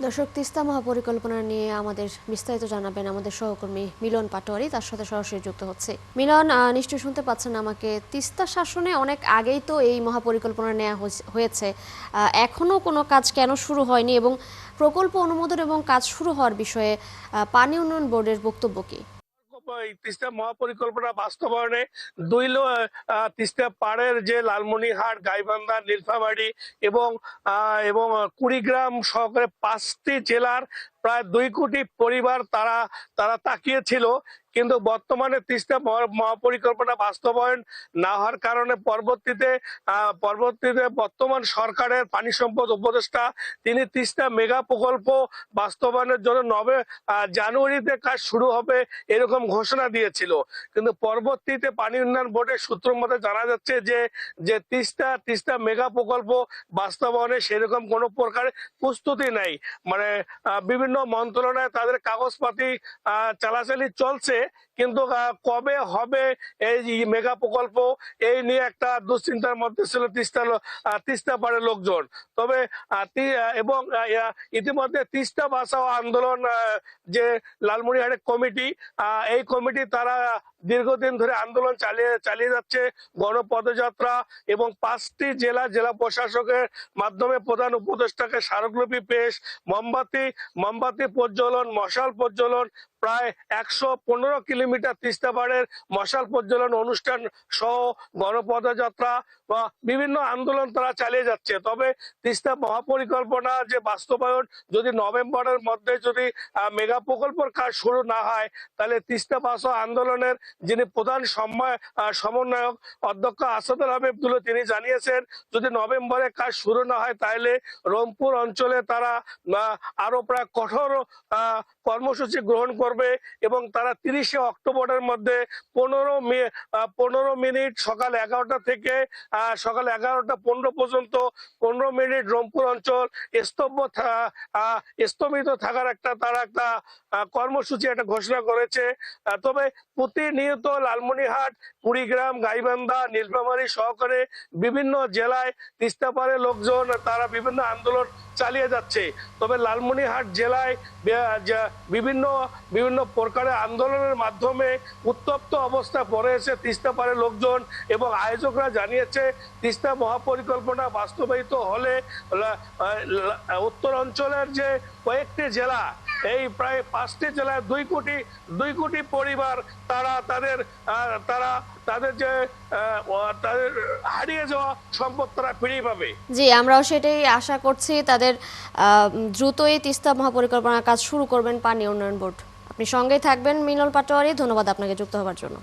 দর্শক, তিস্তা মহাপরিকল্পনা নিয়ে আমাদের বিস্তারিত জানাবেন আমাদের সহকর্মী মিলন পাটোয়ারি। তার সাথে সরাসরি যুক্ত হচ্ছে। মিলন, নিশ্চয়ই শুনতে পাচ্ছেন আমাকে। তিস্তা শাসনে অনেক আগেই তো এই মহাপরিকল্পনা নেওয়া হয়েছে, এখনো কোনো কাজ কেন শুরু হয়নি এবং প্রকল্প অনুমোদন এবং কাজ শুরু হওয়ার বিষয়ে পানি উন্নয়ন বোর্ডের বক্তব্য কি? এই তিস্তা মহাপরিকল্পনা বাস্তবায়নে তিস্তা পাড়ের যে লালমনিরহাট, গাইবান্ধা, নীলফামারী এবং এবং কুড়িগ্রাম সহকারে 5টি জেলার প্রায় 2 কোটি পরিবার তারা তারা তাকিয়েছিল। কিন্তু বর্তমানে তিস্তা মহাপরিকল্পনা বাস্তবায়ন না হওয়ার কারণে পরবর্তীতে বর্তমান সরকারের পানি সম্পদ উপদেষ্টা তিনি তিস্তা মেগা প্রকল্প বাস্তবায়নের জন্য জানুয়ারিতে কাজ শুরু হবে এরকম ঘোষণা দিয়েছিল। কিন্তু পরবর্তীতে পানি উন্নয়ন বোর্ডের সূত্র মতে জানা যাচ্ছে যে যে তিস্তা মেগা প্রকল্প বাস্তবায়নে সেরকম কোনো প্রকার প্রস্তুতি নেই। মানে বিভিন্ন মন্ত্রণালয়ে তাদের কাগজপাতি চালাচালি চলছে, কিন্তু কবে হবে এই মেগা প্রকল্প এই নিয়ে একটা দুশ্চিন্তার মধ্যে ছিল তিস্তা পাড়ের লোকজন। তবে এবং ইতিমধ্যে তিস্তা বাঁচাও আন্দোলন যে লালমনিরহাটের কমিটি, এই কমিটি তারা দীর্ঘদিন ধরে আন্দোলন চালিয়ে যাচ্ছে। গণপদযাত্রা এবং 5টি জেলা প্রশাসকের মাধ্যমে প্রধান উপদেষ্টাকে স্মারকলিপি পেশ, মোমবাতি প্রজ্বলন, মশাল প্রজ্বলন, প্রায় 115 কিলোমিটার তিস্তা পাড়ের মশাল প্রজ্বলন অনুষ্ঠান সহ গণপদযাত্রা বা বিভিন্ন আন্দোলন তারা চালিয়ে যাচ্ছে। তবে তিস্তা মহাপরিকল্পনা যে বাস্তবায়ন যদি নভেম্বরের মধ্যে যদি মেগা প্রকল্পের কাজ শুরু না হয়, তাহলে তিস্তা বাঁচাও আন্দোলনের যিনি প্রধান সমন্বয়ক অধ্যক্ষ আসাদুল হাবিব তিনি জানিয়েছেন, যদি নভেম্বরে কাজ শুরু না হয় তাহলে রংপুর অঞ্চলে তারা আরো প্রায় কঠোর কর্মসূচি গ্রহণ করবে এবং তারা 30শে অক্টোবরের মধ্যে 15 মিনিট সকাল 11টা থেকে সকাল 11টা 15 পর্যন্ত 15 মিনিট রংপুর অঞ্চল স্থগিত থাকার তারা একটা কর্মসূচি একটা ঘোষণা করেছে। তবে প্রতিনিয়ত লালমনিরহাট, কুড়িগ্রাম, গাইবান্ধা, নীলফামারী সহকারে বিভিন্ন জেলায় তিস্তা পাড়ের লোকজন তারা বিভিন্ন আন্দোলন চালিয়ে যাচ্ছে। তবে লালমনিরহাট জেলায় বিভিন্ন বিভিন্ন প্রকারের আন্দোলনের মাধ্যমে উত্তপ্ত অবস্থায় পড়েছে তিস্তা পাড়ের লোকজন এবং আয়োজকরা জানিয়েছে তিস্তা মহাপরিকল্পনা বাস্তবায়িত হলে উত্তর অঞ্চলের যে কয়েকটি জেলা, এই প্রায় 5টি জেলায় 2 কোটি পরিবার তারা তাদের যে তাদের হারিয়ে যাওয়া সম্পদ তারা ফিরিয়ে পাবে। জি, আমরাও সেটাই আশা করছি। তাদের দ্রুতই তিস্তা মহাপরিকল্পনার কাজ শুরু করবেন পানি উন্নয়ন বোর্ড। আপনি সঙ্গেই থাকবেন মিলন পাটোয়ারি। ধন্যবাদ আপনাকে যুক্ত হওয়ার জন্য।